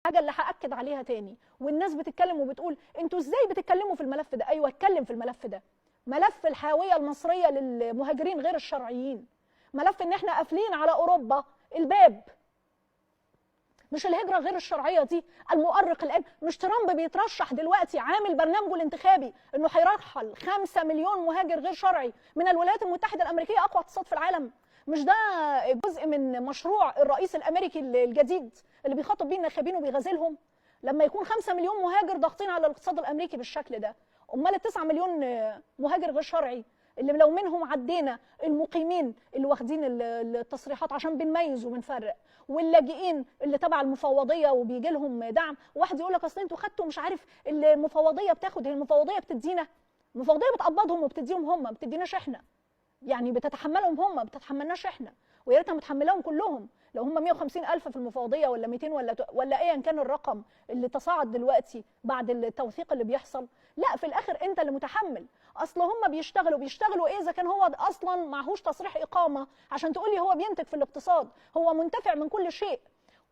الحاجه اللي هاكد عليها تاني، والناس بتتكلم وبتقول انتوا ازاي بتتكلموا في الملف ده؟ ايوه اتكلم في الملف ده، ملف الهويه المصريه للمهاجرين غير الشرعيين، ملف ان احنا قافلين على اوروبا الباب. مش الهجره غير الشرعيه دي المؤرق الان، مش ترامب بيترشح دلوقتي عامل برنامجه الانتخابي انه هيرحل 5 مليون مهاجر غير شرعي من الولايات المتحده الامريكيه، اقوى اقتصاد في العالم؟ مش ده جزء من مشروع الرئيس الامريكي الجديد اللي بيخاطب بيه الناخبين وبيغازلهم؟ لما يكون 5 مليون مهاجر ضاغطين على الاقتصاد الامريكي بالشكل ده، امال ال 9 مليون مهاجر غير شرعي اللي لو منهم عدينا المقيمين اللي واخدين التصريحات عشان بنميز وبنفرق، واللاجئين اللي تبع المفوضيه وبيجي لهم دعم، واحد يقول لك اصل انتوا خدتوا مش عارف المفوضيه بتاخد، هي المفوضيه بتدينا؟ المفوضيه بتقبضهم وبتديهم هم، ما بتديناش احنا. يعني بتتحملهم هم، ما بتتحملناش احنا، ويا ريتها متحملاهم كلهم. لو هم 150,000 في المفوضيه ولا 200 ولا ايا كان الرقم اللي تصاعد دلوقتي بعد التوثيق اللي بيحصل، لا في الاخر انت اللي متحمل. اصل هم بيشتغلوا ايه اذا كان هو اصلا معهوش تصريح اقامه عشان تقول لي هو بينتج في الاقتصاد؟ هو منتفع من كل شيء،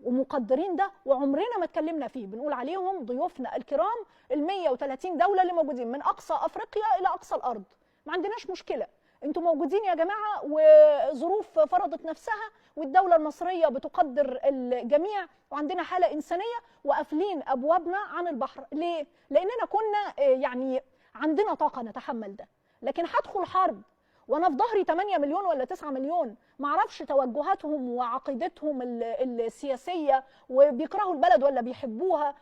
ومقدرين ده وعمرنا ما اتكلمنا فيه. بنقول عليهم ضيوفنا الكرام ال 130 دوله اللي موجودين من اقصى افريقيا الى اقصى الارض، ما عندناش مشكله. انتوا موجودين يا جماعه، وظروف فرضت نفسها والدوله المصريه بتقدر الجميع، وعندنا حاله انسانيه وقافلين ابوابنا عن البحر. ليه؟ لاننا كنا يعني عندنا طاقه نتحمل ده. لكن هدخل حرب وانا في ظهري 8 مليون ولا 9 مليون ما اعرفش توجهاتهم وعقيدتهم السياسيه وبيكرهوا البلد ولا بيحبوها،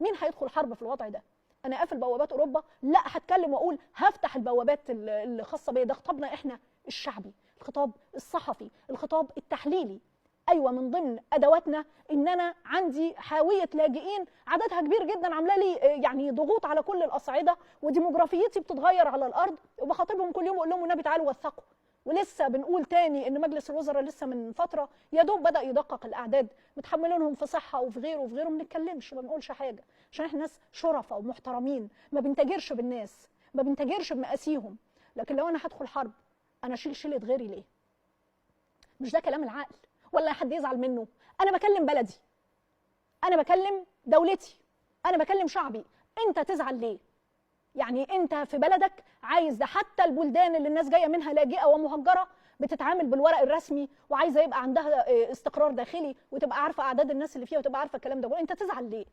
مين هيدخل حرب في الوضع ده؟ انا قافل بوابات اوروبا؟ لا، هتكلم واقول هفتح البوابات الخاصه بيا. ده خطابنا احنا الشعبي، الخطاب الصحفي، الخطاب التحليلي. ايوه من ضمن ادواتنا ان انا عندي حاويه لاجئين عددها كبير جدا، عامله لي يعني ضغوط على كل الاصعده، وديموغرافيتي بتتغير على الارض، وبخاطبهم كل يوم اقول لهم والنبي تعالوا وثقوا. ولسه بنقول تاني ان مجلس الوزراء لسه من فتره يا دوب بدا يدقق الاعداد، متحملينهم في صحه وفي غيره وفي غيره، ما بنتكلمش ما بنقولش حاجه عشان احنا ناس شرفاء ومحترمين، ما بنتاجرش بالناس، ما بنتاجرش بمقاسيهم. لكن لو انا هدخل حرب انا اشيل شيله غيري ليه؟ مش ده كلام العقل ولا حد يزعل منه؟ انا بكلم بلدي، انا بكلم دولتي، انا بكلم شعبي، انت تزعل ليه؟ يعني انت في بلدك عايز ده، حتى البلدان اللي الناس جايه منها لاجئه ومهجره بتتعامل بالورق الرسمي وعايزه يبقى عندها استقرار داخلي وتبقى عارفه اعداد الناس اللي فيها وتبقى عارفه الكلام ده. انت تزعل ليه؟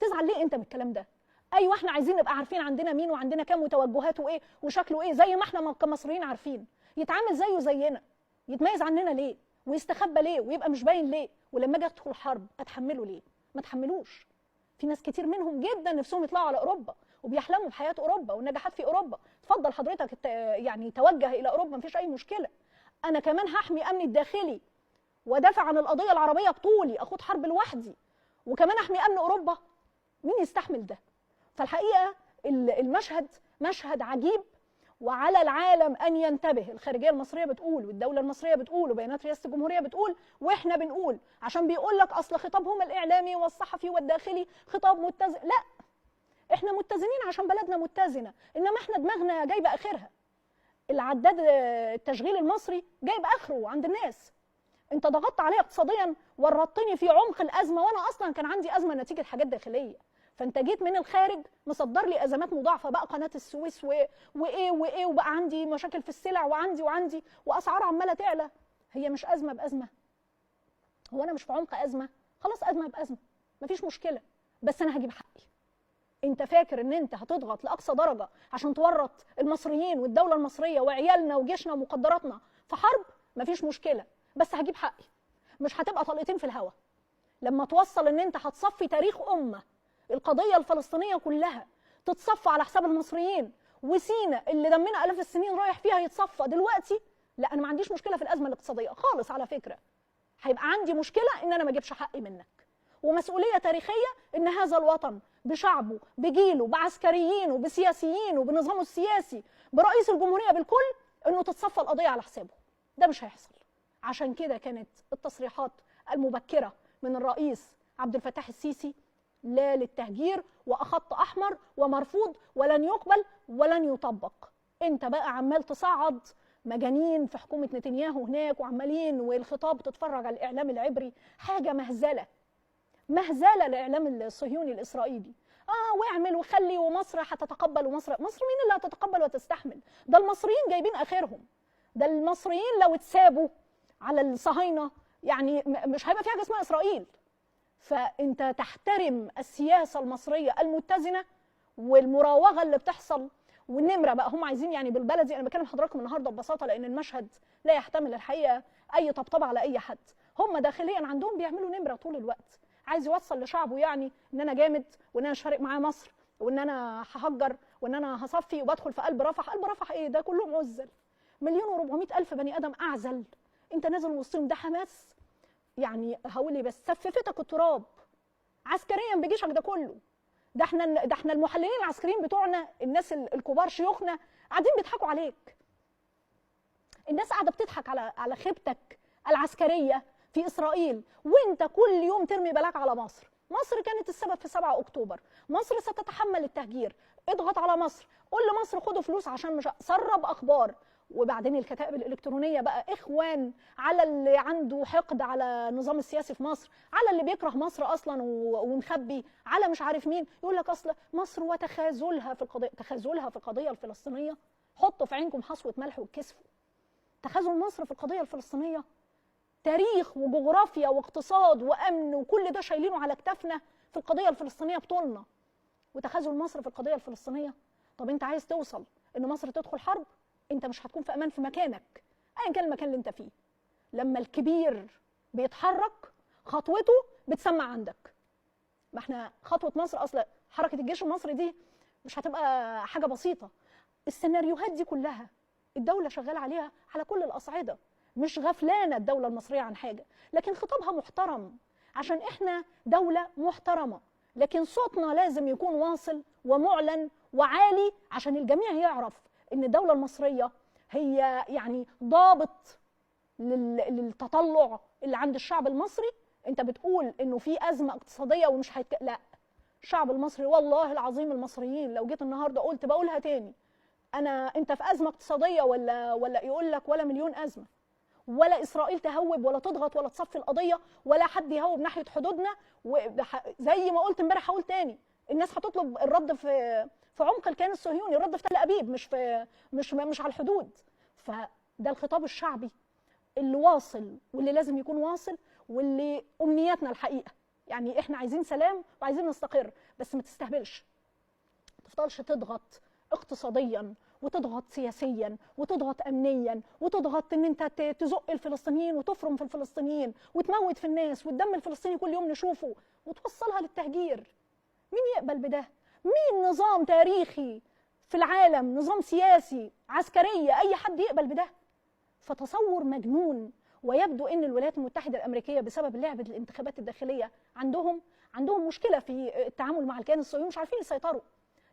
تزعل ليه انت من الكلام ده؟ ايوه احنا عايزين نبقى عارفين عندنا مين وعندنا كام وتوجهاته ايه وشكله ايه، زي ما احنا كمصريين عارفين. يتعامل زيه زينا، يتميز عننا ليه؟ ويستخبى ليه؟ ويبقى مش باين ليه؟ ولما اجي ادخل حرب اتحمله ليه؟ ما اتحملوش. في ناس كتير منهم جدا نفسهم يطلعوا على اوروبا وبيحلموا بحياه اوروبا والنجاحات في اوروبا. اتفضل حضرتك يعني توجه الى اوروبا، مفيش اي مشكله. انا كمان هحمي امني الداخلي وادافع عن القضيه العربيه بطولي، اخوض حرب لوحدي، وكمان احمي امن اوروبا. مين يستحمل ده؟ فالحقيقه المشهد مشهد عجيب، وعلى العالم ان ينتبه. الخارجيه المصريه بتقول والدوله المصريه بتقول وبيانات رئاسه الجمهوريه بتقول واحنا بنقول، عشان بيقول لك اصل خطابهم الاعلامي والصحفي والداخلي خطاب متزن. لا، احنا متزنين عشان بلدنا متزنه، انما احنا دماغنا جايبه اخرها. العداد التشغيل المصري جايب اخره عند الناس. انت ضغطت عليا اقتصاديا، ورطتني في عمق الازمه، وانا اصلا كان عندي ازمه نتيجه حاجات داخليه. فانت جيت من الخارج مصدر لي ازمات مضاعفه، بقى قناه السويس وايه، وبقى عندي مشاكل في السلع وعندي واسعار عماله تعلى. هي مش ازمه بازمه؟ هو انا مش في عمق ازمه؟ خلاص ازمه بازمه مفيش مشكله، بس انا هجيب حقي. انت فاكر ان انت هتضغط لاقصى درجه عشان تورط المصريين والدوله المصريه وعيالنا وجيشنا ومقدراتنا في حرب؟ مفيش مشكله، بس هجيب حقي. مش هتبقى طلقتين في الهوا لما توصل ان انت هتصفي تاريخ امه. القضيه الفلسطينيه كلها تتصفى على حساب المصريين، وسينا اللي دمنا الاف السنين رايح فيها يتصفى دلوقتي. لا، انا ما عنديش مشكله في الازمه الاقتصاديه خالص على فكره، هيبقى عندي مشكله ان انا ما اجيبش حقي منك. ومسؤوليه تاريخيه ان هذا الوطن بشعبه بجيله بعسكريينه بسياسيينه بنظامه السياسي برئيس الجمهوريه بالكل انه تتصفى القضيه على حسابه. ده مش هيحصل. عشان كده كانت التصريحات المبكره من الرئيس عبد الفتاح السيسي لا للتهجير، واخط احمر ومرفوض ولن يقبل ولن يطبق. انت بقى عمال تصعد مجانين في حكومه نتنياهو هناك، وعمالين والخطاب تتفرج على الاعلام العبري، حاجه مهزله مهزله الاعلام الصهيوني الاسرائيلي. واعمل وخلي ومصر هتتقبل، ومصر مين اللي هتتقبل وتستحمل؟ ده المصريين جايبين اخرهم، ده المصريين لو اتسابوا على الصهاينه يعني مش هيبقى في حاجه اسمها اسرائيل. فانت تحترم السياسه المصريه المتزنه والمراوغه اللي بتحصل والنمره بقى. هم عايزين يعني بالبلدي، انا بكلم حضراتكم النهارده ببساطه لان المشهد لا يحتمل الحقيقه اي طبطبه على اي حد. هم داخليا عندهم بيعملوا نمره طول الوقت، عايز يوصل لشعبه يعني ان انا جامد وان انا مش فارق معايا مصر وان انا ههجر وان انا هصفي وبدخل في قلب رفح. قلب رفح ايه ده؟ كلهم عزل، 1,400,000 بني ادم اعزل، انت نازل وسطهم. ده حماس يعني هقول بس سففتك التراب عسكريا بجيشك ده كله. ده احنا المحللين العسكريين بتوعنا، الناس الكبار شيوخنا قاعدين بيضحكوا عليك. الناس قاعده بتضحك على خيبتك العسكريه في اسرائيل، وانت كل يوم ترمي بلاك على مصر. مصر كانت السبب في 7 اكتوبر، مصر ستتحمل التهجير، اضغط على مصر، قول لمصر خدوا فلوس عشان مش سرب اخبار. وبعدين الكتائب الالكترونيه بقى اخوان على اللي عنده حقد على النظام السياسي في مصر، على اللي بيكره مصر اصلا ومخبي، على مش عارف مين. يقول لك اصل مصر وتخاذلها في القضيه، تخاذلها في القضيه الفلسطينيه. حطوا في عينكم حصوه ملح واتكسفوا. تخاذل مصر في القضيه الفلسطينيه، تاريخ وجغرافيا واقتصاد وامن وكل ده شايلينه على كتافنا في القضيه الفلسطينيه بطولنا، وتخاذل مصر في القضيه الفلسطينيه. طب انت عايز توصل ان مصر تدخل حرب؟ انت مش هتكون في امان في مكانك ايا كان المكان اللي انت فيه. لما الكبير بيتحرك خطوته بتسمع عندك. ما احنا خطوه مصر اصلا، حركه الجيش المصري دي مش هتبقى حاجه بسيطه. السيناريوهات دي كلها الدوله شغاله عليها على كل الاصعده، مش غفلانه الدوله المصريه عن حاجه، لكن خطابها محترم عشان احنا دوله محترمه. لكن صوتنا لازم يكون واصل ومعلن وعالي عشان الجميع يعرف ان الدوله المصريه هي يعني ضابط للتطلع اللي عند الشعب المصري. انت بتقول انه في ازمه اقتصاديه ومش لا، الشعب المصري والله العظيم المصريين لو جيت النهارده قلت بقولها تاني، انت في ازمه اقتصاديه ولا يقول لك ولا مليون ازمه، ولا اسرائيل تهوب ولا تضغط ولا تصفي القضيه ولا حد يهوب ناحيه حدودنا. وزي ما قلت امبارح هقول تاني، الناس هتطلب الرد في عمق الكيان الصهيوني، الرد في تل ابيب مش على الحدود. فده الخطاب الشعبي اللي واصل واللي لازم يكون واصل، واللي امنياتنا الحقيقه يعني احنا عايزين سلام وعايزين نستقر، بس ما تستهبلش، ما تفضلش تضغط اقتصاديا وتضغط سياسيا وتضغط امنيا وتضغط ان انت تزق الفلسطينيين وتفرم في الفلسطينيين وتموت في الناس والدم الفلسطيني كل يوم نشوفه وتوصلها للتهجير. مين يقبل بده؟ مين نظام تاريخي في العالم، نظام سياسي عسكريه اي حد يقبل بده؟ فتصور مجنون. ويبدو ان الولايات المتحده الامريكيه بسبب لعبه الانتخابات الداخليه عندهم مشكله في التعامل مع الكيان الصهيوني، مش عارفين يسيطروا.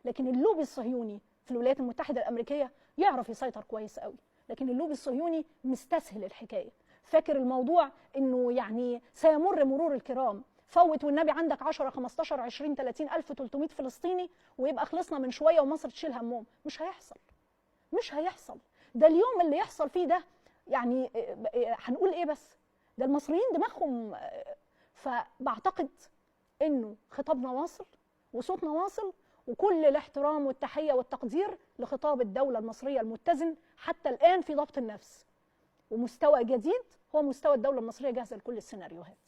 لكن اللوبي الصهيوني في الولايات المتحده الامريكيه يعرف يسيطر كويس قوي، لكن اللوبي الصهيوني مستسهل الحكايه، فاكر الموضوع انه يعني سيمر مرور الكرام، فوت والنبي عندك 10 15 20 30 ألف 300 فلسطيني ويبقى خلصنا من شويه ومصر تشيل همهم. مش هيحصل، مش هيحصل. ده اليوم اللي يحصل فيه ده يعني هنقول ايه؟ بس ده المصريين دماغهم. فبعتقد انه خطابنا واصل وصوتنا واصل، وكل الاحترام والتحيه والتقدير لخطاب الدوله المصريه المتزن حتى الان في ضبط النفس، ومستوى جديد هو مستوى الدوله المصريه جاهزه لكل السيناريوهات.